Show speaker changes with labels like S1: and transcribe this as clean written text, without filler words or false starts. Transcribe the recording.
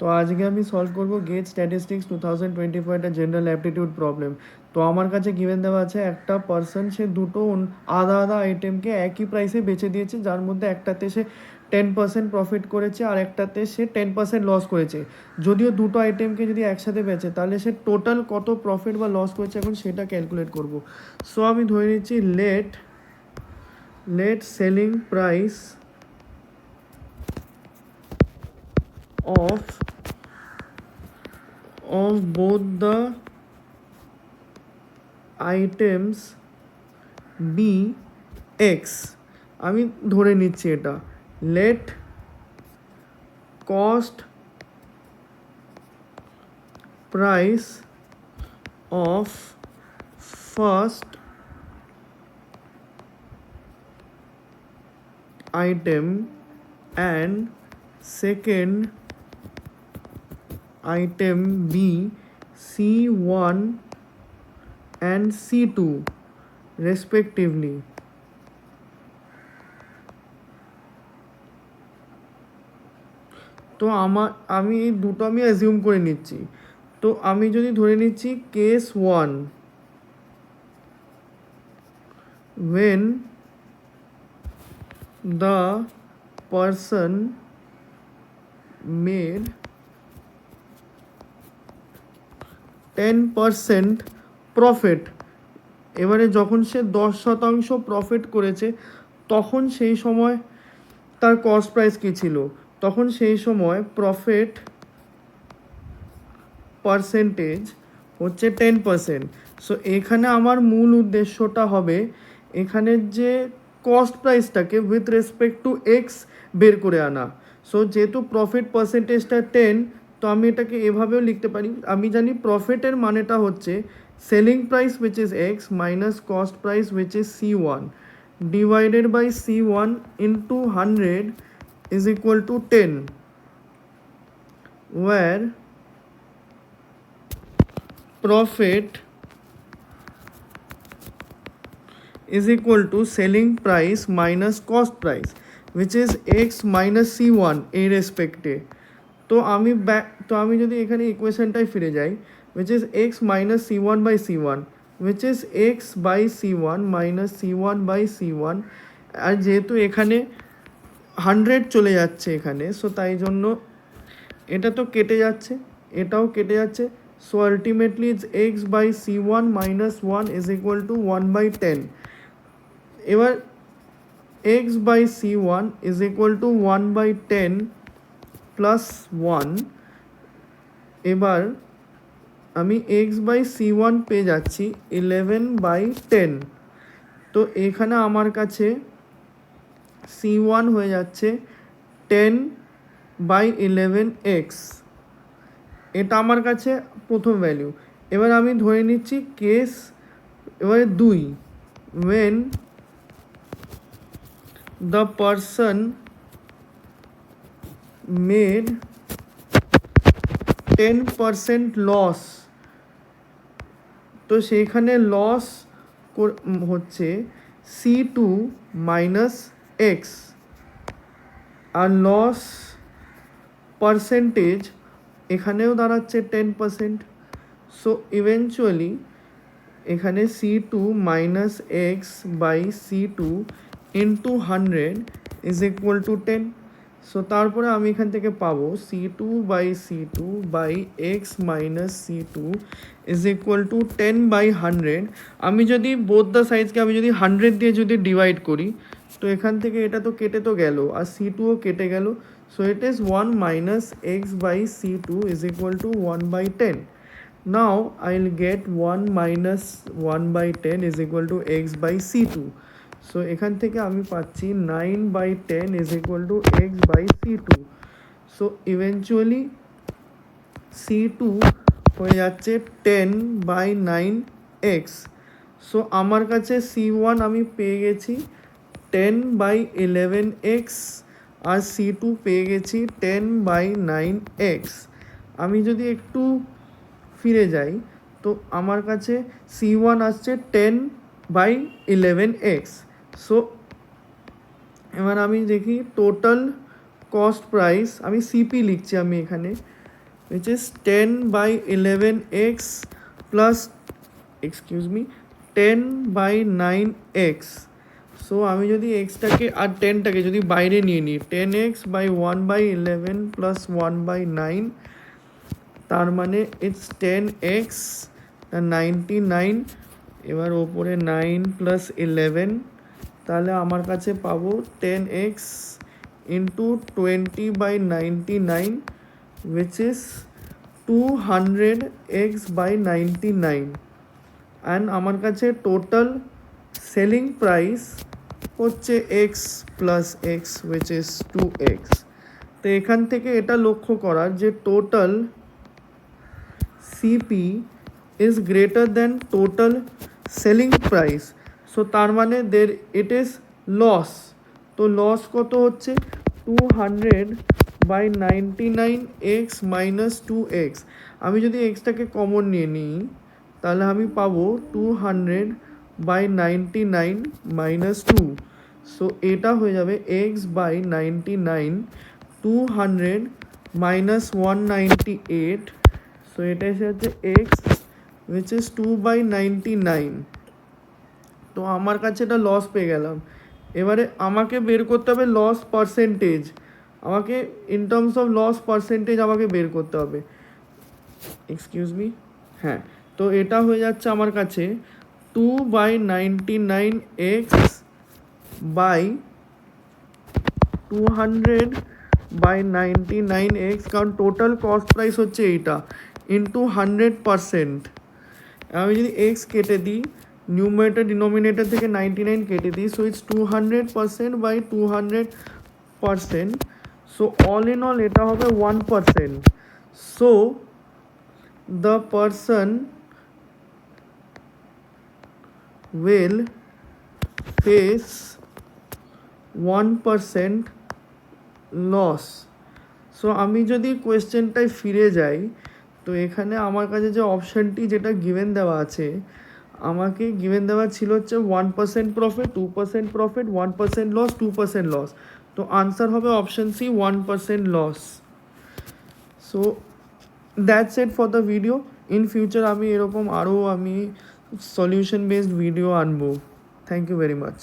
S1: তো আজকে আমি সলভ করব গেট স্ট্যাটিস্টিক্স 2024 একটা জেনারেল অ্যাপটিটিউড প্রবলেম। তো আমার কাছে গিভেন দেওয়া আছে একটা পার্সন সে দুটো আধা আধা আইটেমকে একই প্রাইসে বেচে দিয়েছে, যার মধ্যে একটাতে সে 10% প্রফিট করেছে আর একটাতে সে 10% লস করেছে। যদিও দুটো আইটেমকে যদি একসাথে বেচে তাহলে সে টোটাল কত প্রফিট বা লস করেছে এখন সেটা ক্যালকুলেট করব। সো আমি ধরে নিচ্ছি let selling price of both the items be x। আমি ধরে নিচ্ছি এটা let cost price of first item and second item be C1 and C2 respectively। তো আমি এই দুটো আমি অ্যাজিউম করে নিচ্ছি। তো আমি যদি ধরে নিচ্ছি case 1, when the person made 10% profit, এবারে যখন সে 10% প্রফিট করেছে তখন সেই সময় তার কস্ট প্রাইস কী ছিল, তখন সেই সময় প্রফিট পার্সেন্টেজ হচ্ছে 10%। সো এখানে আমার মূল উদ্দেশ্যটা হবে এখানের যে কস্ট প্রাইসটাকে উইথ রেসপেক্ট টু এক্স বের করে আনা। সো যেহেতু প্রফিট পার্সেন্টেজটা 10, তো আমি এটাকে এভাবেও লিখতে পারি। আমি জানি প্রফিটের মানেটা হচ্ছে selling price which is X minus cost price which is C1 divided by C1 into 100 is equal to 10, where profit is equal to selling price minus cost price which is x minus C1 এই রেসপেক্টে। তো আমি যদি এখানে ইকুয়েশনটায় ফিরে যাই which is x minus C1 by C1 which is x by C1 minus C1 by C1, আর যেহেতু এখানে 100 চলে যাচ্ছে এখানে, সো তাই জন্য এটা তো কেটে যাচ্ছে, এটাও কেটে যাচ্ছে। So ultimately it's x by C1 minus 1 is equal to 1/10। এবার x by C1 is equal to 1/10 plus 1। এবার আমি x বাই C1 পেয়ে যাচ্ছি 11/10। তো এখানে আমার কাছে C1 হয়ে যাচ্ছে 10/11x, এটা আমার কাছে প্রথম ভ্যালু। এবার আমি ধরে নিচ্ছি কেস এবারে 2, when the person made 10% loss, তো সেইখানে লস হচ্ছে C2 মাইনাস এক্স, আর লস পার্সেন্টেজ এখানেও দাঁড়াচ্ছে 10%। সো ইভেনচুয়ালি এখানে C2 minus X by C2 into 100 is equal to 10। So তারপরে আমি এখান থেকে পাবো C2 by C2 by X minus C2 is equal to 10/100। আমি যদি বোথ দ্য সাইডকে আমি যদি 100 দিয়ে যদি ডিভাইড করি, তো এখান থেকে এটা তো কেটে তো গেল আর C2ও কেটে গেল। So it is 1 minus X by C2 is equal to 1/10। Now I'll get 1 minus 1/10 is equal to x by C2. So এখান থেকে আমি পাচ্ছি 9/10 is equal to x by C2. So eventually C2 হয়ে যাচ্ছে 10/9x। সো আমার কাছে C1 আমি পেয়ে গেছি 10/11x আর C2 পেয়ে গেছি 10/9x। আমি যদি একটু ফিরে যাই তো আমার কাছে C1 আসছে 10/11x। সো এবার আমি দেখি টোটাল কস্ট প্রাইস, আমি সিপি লিখছি আমি এখানে, which is 10/11x plus 10/9x. So আমি যদি এক্সটাকে আর 10টাকে যদি বাইরে নিয়ে নিই 10x/1/11 প্লাস 1/9, তার মানে ইটস 10x 99, এবার ওপরে 9 প্লাস 11, তাহলে আমার কাছে পাবো 10x into 20/99, which is 200x/99, and আমার কাছে টোটাল সেলিং প্রাইস হচ্ছে x plus x, which is 2x. তো এখান থেকে এটা লক্ষ্য করার যে total CP is greater than total selling price, so তার মানে it is loss. তো লস কত হচ্ছে 200/99x minus 2x. আমি যদি এক্সটাকে কমন নিয়ে নিই তাহলে আমি পাবো 200/99 minus 2. সো এটা হয়ে যাবে x/99, 200 minus 198. সো এটা এসে হচ্ছে x, which is 2/99. তো আমার কাছে এটা লস পেয়ে গেলাম। এবারে আমাকে বের করতে হবে লস পার্সেন্টেজ, আমাকে in terms of loss percentage আমাকে বের করতে হবে। হ্যাঁ, তো এটা হয়ে যাচ্ছে আমার কাছে 2/99x বাই 200/99x, কারণ টোটাল কস্ট প্রাইস হচ্ছে এইটা, ইন্টু 100%। আমি যদি এক্স কেটে দিই, নিউমারেটর ডিনোমিনেটর থেকে 99 কেটে দিই, so it's 200%/200%. So all in all এটা হবে 1%. So the person will face 1% loss. So আমি যদি কোয়েশ্চেনটায় ফিরে যাই, তো এখানে আমার কাছে যে অপশানটি যেটা গিভেন দেওয়া আছে, আমাকে গিভেন দেওয়া ছিল হচ্ছে 1% প্রফিট, 2% প্রফিট, 1% লস, 2% লস। তো আনসার হবে option C, 1% loss. So that's it for the video. In future আমি এরকম আরও সলিউশন বেসড ভিডিও আনবো। Thank you very much.